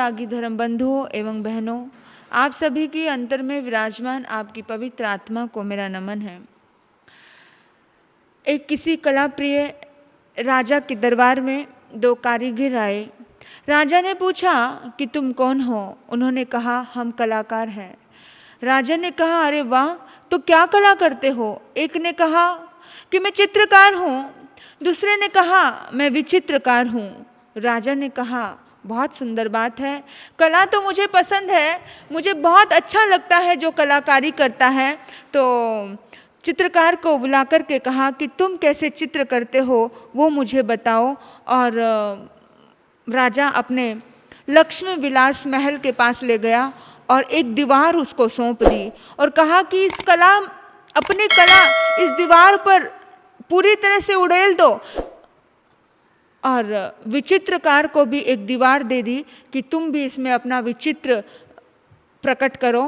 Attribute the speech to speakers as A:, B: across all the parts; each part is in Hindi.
A: अनुरागी धर्म बंधुओं एवं बहनों, आप सभी की अंतर में विराजमान आपकी पवित्र आत्मा को मेरा नमन है। एक किसी कला प्रिय राजा के दरबार में दो कारीगर आए। राजा ने पूछा कि तुम कौन हो? उन्होंने कहा, हम कलाकार हैं। राजा ने कहा, अरे वाह, तो क्या कला करते हो? एक ने कहा कि मैं चित्रकार हूँ, दूसरे ने कहा मैं विचित्रकार हूँ। राजा ने कहा, बहुत सुंदर बात है, कला तो मुझे पसंद है, मुझे बहुत अच्छा लगता है जो कलाकारी करता है। तो चित्रकार को बुला कर के कहा कि तुम कैसे चित्र करते हो वो मुझे बताओ। और राजा अपने लक्ष्मी विलास महल के पास ले गया और एक दीवार उसको सौंप दी और कहा कि अपनी कला इस दीवार पर पूरी तरह से उड़ेल दो। और विचित्रकार को भी एक दीवार दे दी कि तुम भी इसमें अपना विचित्र प्रकट करो।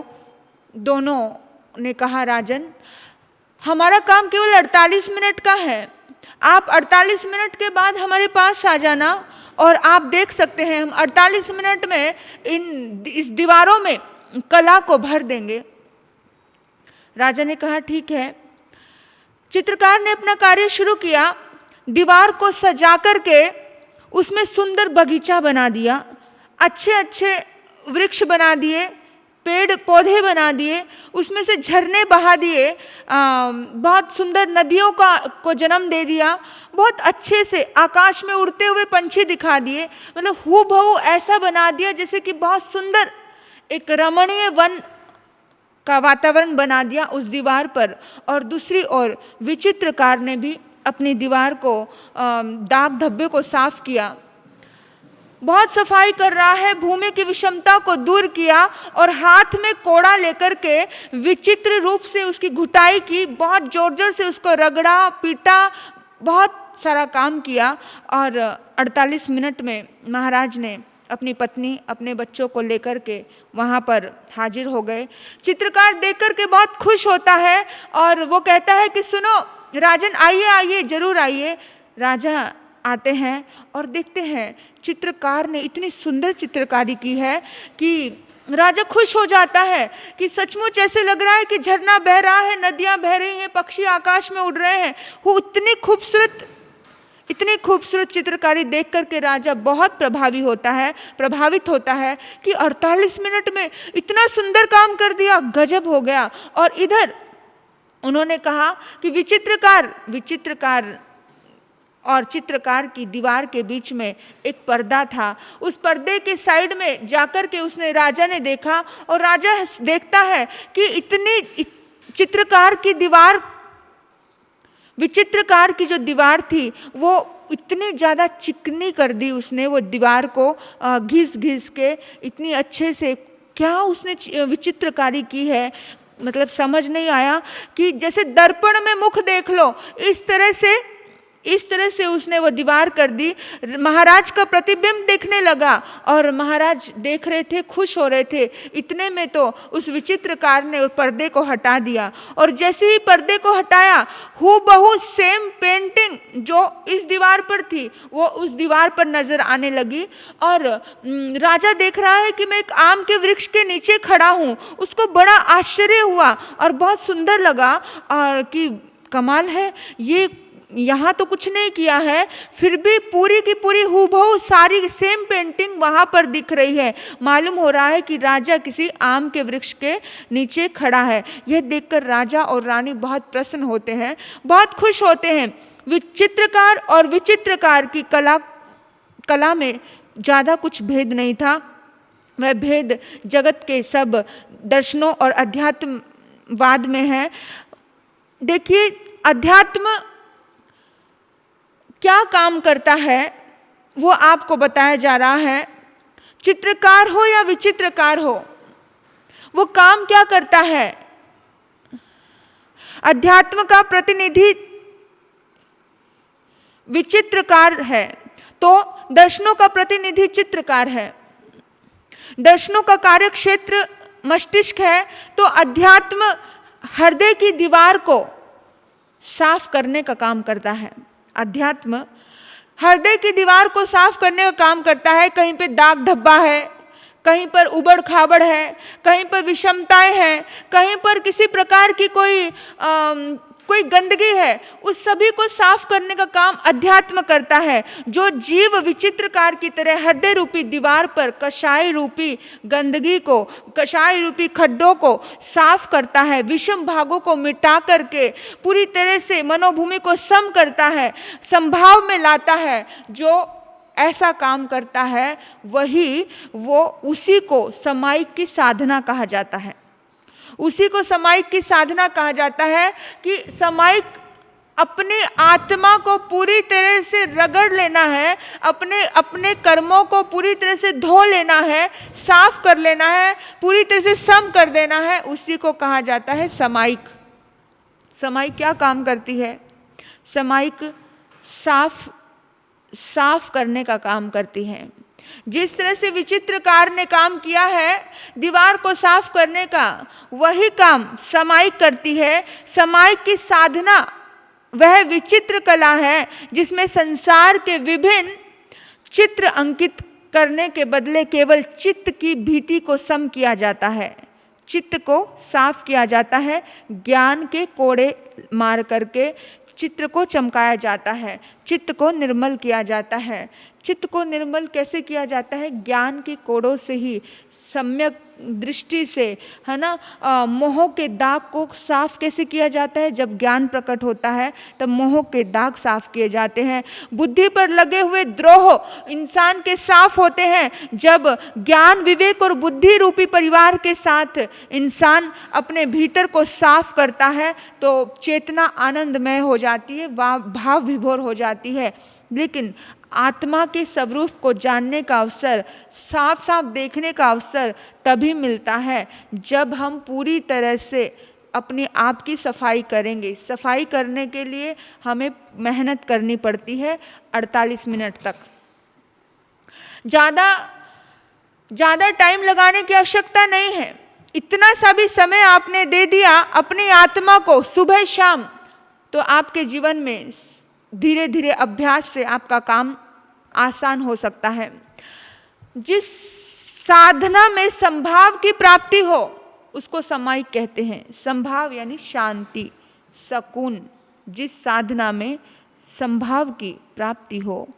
A: दोनों ने कहा, राजन, हमारा काम केवल 48 मिनट का है, आप 48 मिनट के बाद हमारे पास आ जाना और आप देख सकते हैं हम 48 मिनट में इस दीवारों में कला को भर देंगे। राजा ने कहा, ठीक है। चित्रकार ने अपना कार्य शुरू किया, दीवार को सजा करके उसमें सुंदर बगीचा बना दिया, अच्छे अच्छे वृक्ष बना दिए, पेड़ पौधे बना दिए, उसमें से झरने बहा दिए, बहुत सुंदर नदियों को जन्म दे दिया, बहुत अच्छे से आकाश में उड़ते हुए पंछी दिखा दिए। मतलब हूबहू ऐसा बना दिया जैसे कि बहुत सुंदर एक रमणीय वन का वातावरण बना दिया उस दीवार पर। और दूसरी ओर विचित्रकार ने भी अपनी दीवार को दाग धब्बे को साफ किया, बहुत सफाई कर रहा है, भूमि की विषमता को दूर किया और हाथ में कोड़ा लेकर के विचित्र रूप से उसकी घुटाई की, बहुत जोर जोर से उसको रगड़ा पीटा, बहुत सारा काम किया। और 48 मिनट में महाराज ने अपनी पत्नी अपने बच्चों को लेकर के वहाँ पर हाजिर हो गए। चित्रकार देख कर के बहुत खुश होता है और वो कहता है कि सुनो राजन, आइए आइए, जरूर आइए। राजा आते हैं और देखते हैं चित्रकार ने इतनी सुंदर चित्रकारी की है कि राजा खुश हो जाता है कि सचमुच ऐसे लग रहा है कि झरना बह रहा है, नदियाँ बह रही हैं, पक्षी आकाश में उड़ रहे हैं। वो इतनी खूबसूरत चित्रकारी देख करके राजा बहुत प्रभावित होता है कि 48 मिनट में इतना सुंदर काम कर दिया, गजब हो गया। और इधर उन्होंने कहा कि विचित्रकार और चित्रकार की दीवार के बीच में एक पर्दा था। उस पर्दे के साइड में जाकर के उसने राजा ने देखा और राजा देखता है कि विचित्रकार की जो दीवार थी वो इतनी ज़्यादा चिकनी कर दी उसने, वो दीवार को घिस घिस के इतनी अच्छे से, क्या उसने विचित्रकारी की है, मतलब समझ नहीं आया कि जैसे दर्पण में मुख देख लो इस तरह से उसने वो दीवार कर दी। महाराज का प्रतिबिंब देखने लगा और महाराज देख रहे थे, खुश हो रहे थे। इतने में तो उस विचित्रकार ने उस पर्दे को हटा दिया और जैसे ही पर्दे को हटाया हूबहू सेम पेंटिंग जो इस दीवार पर थी वो उस दीवार पर नजर आने लगी। और राजा देख रहा है कि मैं एक आम के वृक्ष के नीचे खड़ा हूँ। उसको बड़ा आश्चर्य हुआ और बहुत सुंदर लगा और कि कमाल है, ये यहाँ तो कुछ नहीं किया है, फिर भी पूरी की पूरी हूबहू सारी सेम पेंटिंग वहाँ पर दिख रही है। मालूम हो रहा है कि राजा किसी आम के वृक्ष के नीचे खड़ा है। यह देखकर राजा और रानी बहुत प्रसन्न होते हैं, बहुत खुश होते हैं। चित्रकार और विचित्रकार की कला में ज़्यादा कुछ भेद नहीं था। वह भेद जगत के सब दर्शनों और अध्यात्मवाद में है। देखिए, अध्यात्म क्या काम करता है वो आपको बताया जा रहा है। चित्रकार हो या विचित्रकार हो, वो काम क्या करता है? अध्यात्म का प्रतिनिधि विचित्रकार है तो दर्शनों का प्रतिनिधि चित्रकार है। दर्शनों का कार्य क्षेत्र मस्तिष्क है तो अध्यात्म हृदय की दीवार को साफ करने का काम करता है। अध्यात्म हृदय की दीवार को साफ करने का काम करता है। कहीं पे दाग धब्बा है, कहीं पर उबड़ खाबड़ है, कहीं पर विषमताएं हैं, कहीं पर किसी प्रकार की कोई गंदगी है, उस सभी को साफ करने का काम अध्यात्म करता है, जो जीव विचित्रकार की तरह हृदय रूपी दीवार पर कषाय रूपी गंदगी को, कषाय रूपी खड्डों को साफ करता है, विषम भागों को मिटा करके पूरी तरह से मनोभूमि को सम करता है, संभाव में लाता है। जो ऐसा काम करता है उसी को समाइक की साधना कहा जाता है। उसी को समाइक की साधना कहा जाता है कि समाइक अपनी आत्मा को पूरी तरह से रगड़ लेना है, अपने कर्मों को पूरी तरह से धो लेना है, साफ कर लेना है, पूरी तरह से सम कर देना है, उसी को कहा जाता है समाइक। समाइक क्या काम करती है? समाइक साफ करने का काम करती है। जिस तरह से विचित्रकार ने काम किया है दीवार को साफ करने का, वही काम समाइक करती है। समाइक की साधना वह विचित्र कला है जिसमें संसार के विभिन्न चित्र अंकित करने के बदले केवल चित्त की भीति को सम किया जाता है, चित्त को साफ किया जाता है, ज्ञान के कोड़े मार करके चित्र को चमकाया जाता है, चित्त को निर्मल किया जाता है। चित्त को निर्मल कैसे किया जाता है? ज्ञान के कोड़ों से ही, सम्यक दृष्टि से, है ना। मोह के दाग को साफ कैसे किया जाता है? जब ज्ञान प्रकट होता है तब मोह के दाग साफ किए जाते हैं। बुद्धि पर लगे हुए द्रोह इंसान के साफ होते हैं जब ज्ञान, विवेक और बुद्धि रूपी परिवार के साथ इंसान अपने भीतर को साफ करता है तो चेतना आनंदमय हो जाती है, भाव विभोर हो जाती है। लेकिन आत्मा के स्वरूप को जानने का अवसर, साफ साफ देखने का अवसर तभी मिलता है जब हम पूरी तरह से अपने आप की सफाई करेंगे। सफाई करने के लिए हमें मेहनत करनी पड़ती है 48 मिनट तक। ज़्यादा टाइम लगाने की आवश्यकता नहीं है। इतना सा भी समय आपने दे दिया अपनी आत्मा को सुबह शाम, तो आपके जीवन में धीरे धीरे अभ्यास से आपका काम आसान हो सकता है। जिस साधना में संभाव की प्राप्ति हो उसको समाइक कहते हैं। संभाव यानी शांति, सकून। जिस साधना में संभाव की प्राप्ति हो,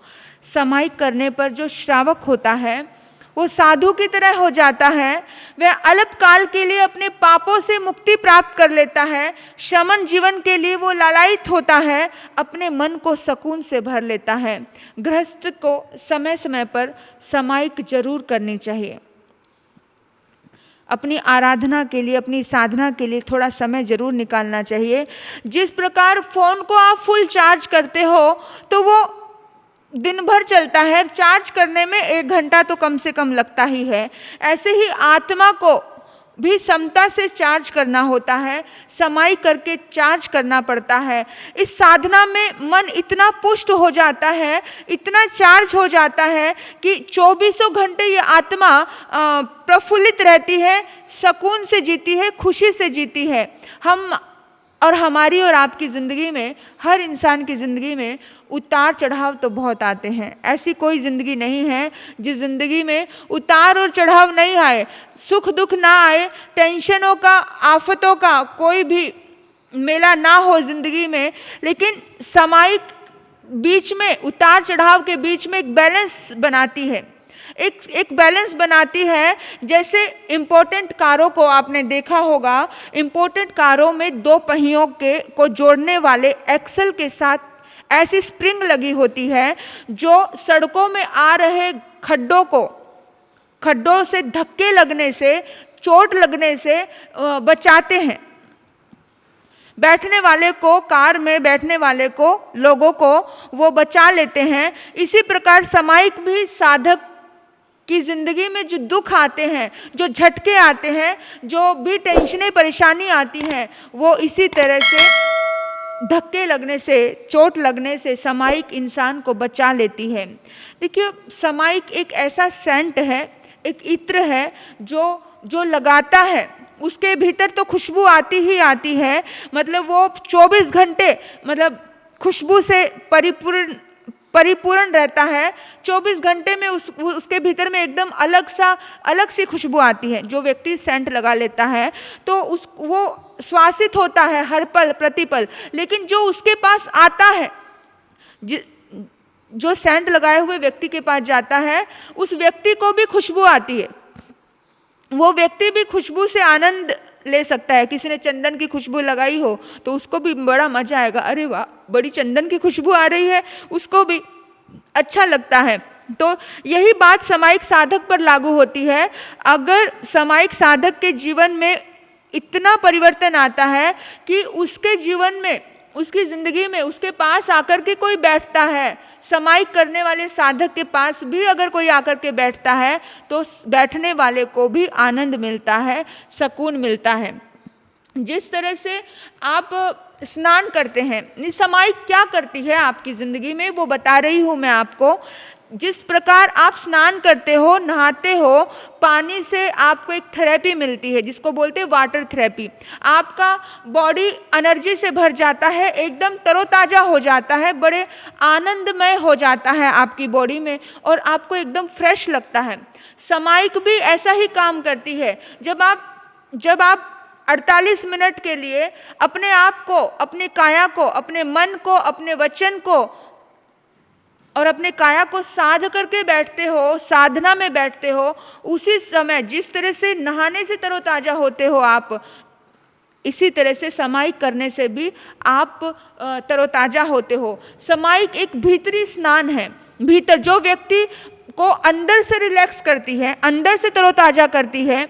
A: समाइक करने पर जो श्रावक होता है वो साधु की तरह हो जाता है। वह अल्पकाल के लिए अपने पापों से मुक्ति प्राप्त कर लेता है। शमन जीवन के लिए वो लालायित होता है, अपने मन को सकून से भर लेता है। गृहस्थ को समय समय पर समाइक जरूर करनी चाहिए। अपनी आराधना के लिए, अपनी साधना के लिए थोड़ा समय जरूर निकालना चाहिए। जिस प्रकार फ़ोन को आप फुल चार्ज करते हो तो वो दिन भर चलता है, चार्ज करने में 1 घंटा तो कम से कम लगता ही है। ऐसे ही आत्मा को भी समता से चार्ज करना होता है, समाई करके चार्ज करना पड़ता है। इस साधना में मन इतना पुष्ट हो जाता है, इतना चार्ज हो जाता है कि 24 घंटे ये आत्मा प्रफुल्लित रहती है, सकून से जीती है, खुशी से जीती है। हमारी और आपकी ज़िंदगी में, हर इंसान की ज़िंदगी में उतार चढ़ाव तो बहुत आते हैं। ऐसी कोई ज़िंदगी नहीं है जिस ज़िंदगी में उतार और चढ़ाव नहीं आए, सुख दुख ना आए, टेंशनों का, आफतों का कोई भी मेला ना हो ज़िंदगी में। लेकिन समाइक बीच में, उतार चढ़ाव के बीच में एक बैलेंस बनाती है, एक बैलेंस बनाती है। जैसे इम्पोर्टेंट कारों को आपने देखा होगा, इम्पोर्टेंट कारों में 2 पहियों को जोड़ने वाले एक्सल के साथ ऐसी स्प्रिंग लगी होती है जो सड़कों में आ रहे खड्डों से धक्के लगने से, चोट लगने से बचाते हैं। बैठने वाले को, कार में बैठने वाले को, लोगों को वो बचा लेते हैं। इसी प्रकार समाइक भी साधक की ज़िंदगी में जो दुख आते हैं, जो झटके आते हैं, जो भी टेंशनें, परेशानी आती हैं, वो इसी तरह से धक्के लगने से, चोट लगने से समाइक इंसान को बचा लेती है। देखिए, समाइक एक ऐसा सेंट है, एक इत्र है जो लगाता है, उसके भीतर तो खुशबू आती ही आती है। मतलब वो 24 घंटे मतलब खुशबू से परिपूर्ण रहता है, 24 घंटे में उसके भीतर में एकदम अलग सी खुशबू आती है। जो व्यक्ति सेंट लगा लेता है तो वो श्वासित होता है हर पल प्रतिपल, लेकिन जो उसके पास आता है, जो सेंट लगाए हुए व्यक्ति के पास जाता है, उस व्यक्ति को भी खुशबू आती है, वो व्यक्ति भी खुशबू से आनंद ले सकता है। किसी ने चंदन की खुशबू लगाई हो तो उसको भी बड़ा मजा आएगा, अरे वाह बड़ी चंदन की खुशबू आ रही है, उसको भी अच्छा लगता है। तो यही बात सामायिक साधक पर लागू होती है। अगर सामायिक साधक के जीवन में इतना परिवर्तन आता है कि उसके जीवन में, उसकी जिंदगी में उसके पास आकर के कोई बैठता है, सामायिक करने वाले साधक के पास भी अगर कोई आकर के बैठता है तो बैठने वाले को भी आनंद मिलता है, सुकून मिलता है। जिस तरह से आप स्नान करते हैं, सामायिक क्या करती है आपकी ज़िंदगी में वो बता रही हूँ मैं आपको। जिस प्रकार आप स्नान करते हो, नहाते हो, पानी से आपको एक थेरेपी मिलती है जिसको बोलते हैं वाटर थेरेपी। आपका बॉडी एनर्जी से भर जाता है, एकदम तरोताज़ा हो जाता है, बड़े आनंदमय हो जाता है आपकी बॉडी में और आपको एकदम फ्रेश लगता है। सामायिक भी ऐसा ही काम करती है। जब आप 48 मिनट के लिए अपने आप को, अपनी काया को, अपने मन को, अपने वचन को और अपने काया को साध करके बैठते हो, साधना में बैठते हो, उसी समय जिस तरह से नहाने से तरोताजा होते हो आप, इसी तरह से सामायिक करने से भी आप तरोताजा होते हो। सामायिक एक भीतरी स्नान है, भीतर जो व्यक्ति को अंदर से रिलैक्स करती है, अंदर से तरोताजा करती है,